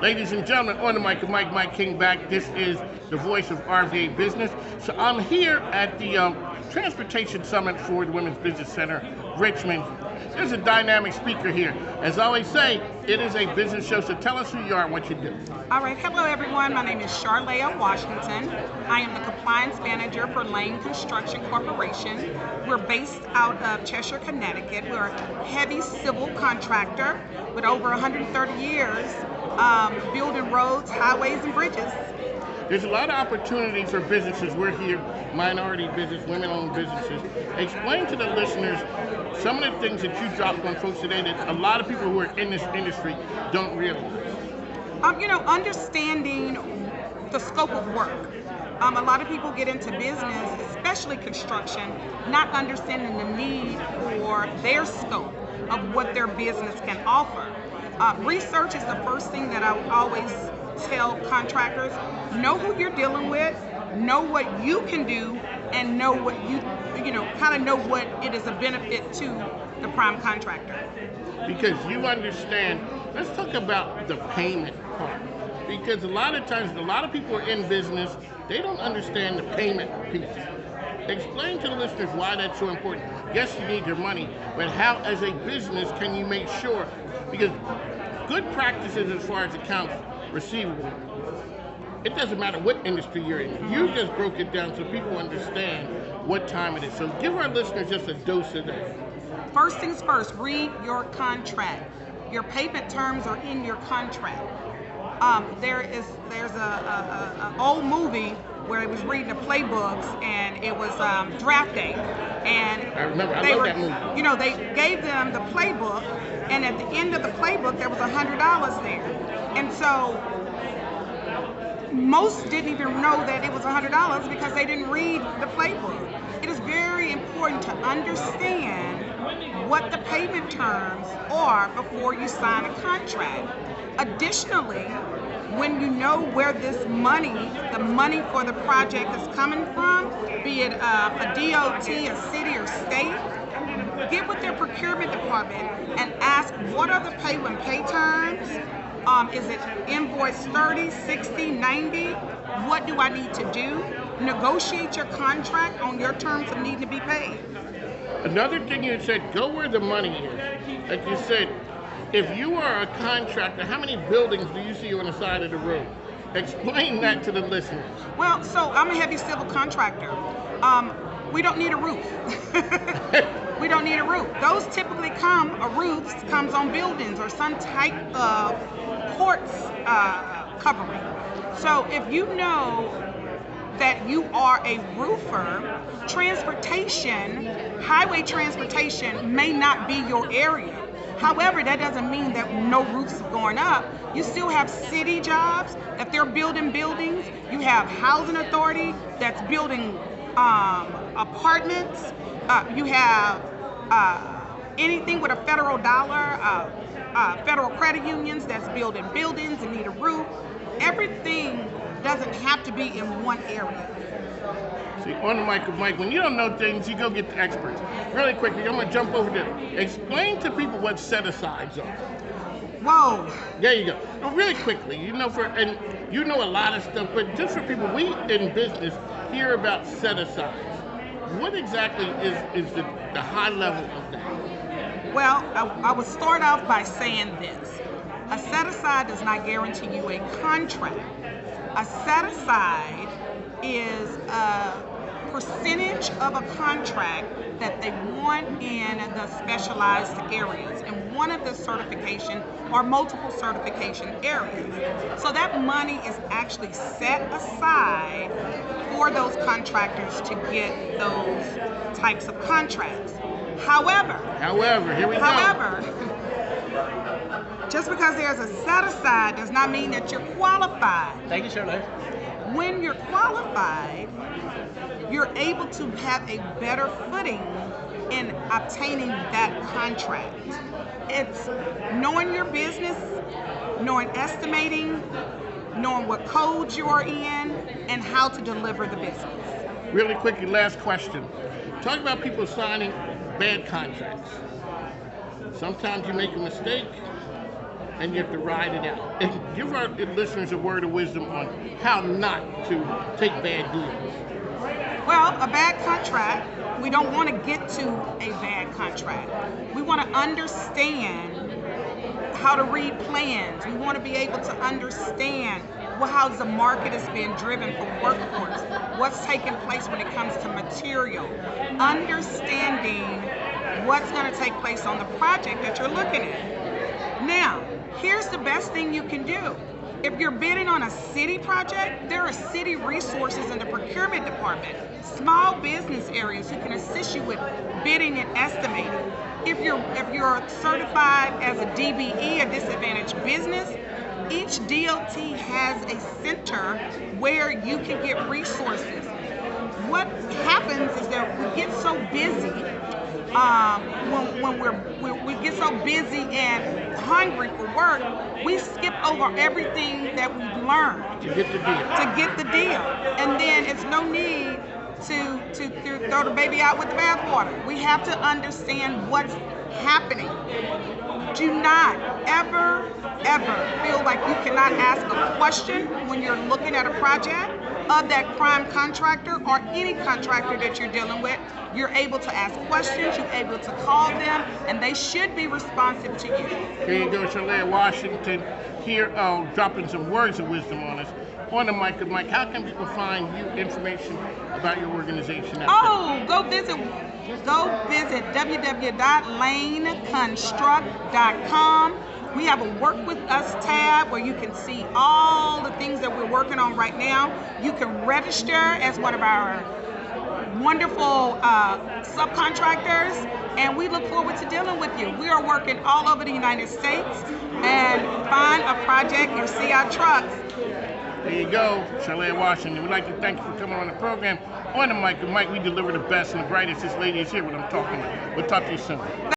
Ladies and gentlemen, on the mic, Mike King back. This is the voice of RVA Business. So I'm here at the Transportation Summit for the Women's Business Center, Richmond. There's a dynamic speaker here. As I always say, it is a business show, so tell us who you are and what you do. All right, hello everyone. My name is Charlea Washington. I am the Compliance Manager for Lane Construction Corporation. We're based out of Cheshire, Connecticut. We're a heavy civil contractor with over 130 years building roads, highways, and bridges. There's a lot of opportunity for businesses. We're here, minority business, women-owned businesses. Explain to the listeners some of the things that you dropped on folks today that a lot of people who are in this industry don't realize. Understanding the scope of work. A lot of people get into business, especially construction, not understanding the need for their scope of what their business can offer. Research is the first thing that I always tell contractors. Know who you're dealing with, know what you can do, and know what kind of know what it is a benefit to the prime contractor. Because you understand, let's talk about the payment part. Because a lot of times, a lot of people are in business, they don't understand the payment piece. Explain to the listeners why that's so important. Yes, you need your money, but how as a business can you make sure, because good practices as far as accounts receivable, it doesn't matter what industry you're in. You just broke it down so people understand what time it is. So give our listeners just a dose of that. First things first, read your contract. Your payment terms are in your contract. There's a old movie where it was reading the playbooks and it was draft day, and I remember. I love that movie. They gave them the playbook, and at the end of the playbook there was $100 there, and so most didn't even know that it was $100 because they didn't read the playbook. It is very important to understand what the payment terms are before you sign a contract. Additionally, when you know where this money, the money for the project is coming from, be it a DOT, a city, or state, get with their procurement department and ask what are the pay when pay terms. Is it invoice 30, 60, 90? What do I need to do? Negotiate your contract on your terms of needing to be paid. Another thing you said, go where the money is. Like you said, if you are a contractor, how many buildings do you see on the side of the road? Explain that to the listeners. Well, so I'm a heavy civil contractor. We don't need a roof. We don't need a roof. Those typically roofs comes on buildings or some type of quartz covering. So if you know that you are a roofer, transportation, highway transportation may not be your area. However, that doesn't mean that no roofs are going up. You still have city jobs, if they're building buildings. You have housing authority that's building apartments. You have anything with a federal dollar, federal credit unions that's building buildings and need a roof. Everything doesn't have to be in one area. See, on the mic with Mike, when you don't know things, you go get the experts. Really quickly, I'm going to jump over there. Explain to people what set-asides are. Whoa. There you go. Well, really quickly, and you know a lot of stuff, but just for people, we in business hear about set-asides. What exactly is the high level of that? Well, I would start off by saying this. A set-aside does not guarantee you a contract. A set-aside is a percentage of a contract that they want in the specialized areas, and one of the certification or multiple certification areas. So that money is actually set aside for those contractors to get those types of contracts. However, here we go. Just because there's a set aside does not mean that you're qualified. Thank you, Shirley. When you're qualified, you're able to have a better footing in obtaining that contract. It's knowing your business, knowing estimating, knowing what codes you are in, and how to deliver the business. Really quickly, last question. Talk about people signing bad contracts. Sometimes you make a mistake. and you have to ride it out. And give our listeners a word of wisdom on how not to take bad deals. Well, a bad contract, we don't want to get to a bad contract. We want to understand how to read plans. We want to be able to understand how the market is being driven for workforce, what's taking place when it comes to material, understanding what's going to take place on the project that you're looking at. Now, here's the best thing you can do. If you're bidding on a city project, there are city resources in the procurement department, small business areas who can assist you with bidding and estimating. If you're certified as a DBE, a disadvantaged business, each DOT has a center where you can get resources. What happens is that we get so busy when we get so busy and hungry for work, we skip over everything that we've learned To get the deal. And then it's no need to throw the baby out with the bathwater. We have to understand what's happening. Do not ever feel like you cannot ask a question when you're looking at a project of that prime contractor or any contractor that you're dealing with. You're able to ask questions, you're able to call them, and they should be responsive to you. There you go, Shalea Washington, here dropping some words of wisdom on us. On the mic with Mike, how can people find you information about your organization? Go visit www.laneconstruct.com. We have a Work With Us tab where you can see all the things that we're working on right now. You can register as one of our wonderful subcontractors, and we look forward to dealing with you. We are working all over the United States, and find a project, you see our trucks. There you go, Shalea Washington. We'd like to thank you for coming on the program. On the mic with Mike, we deliver the best and the brightest. This lady is here, what I'm talking about. We'll talk to you soon.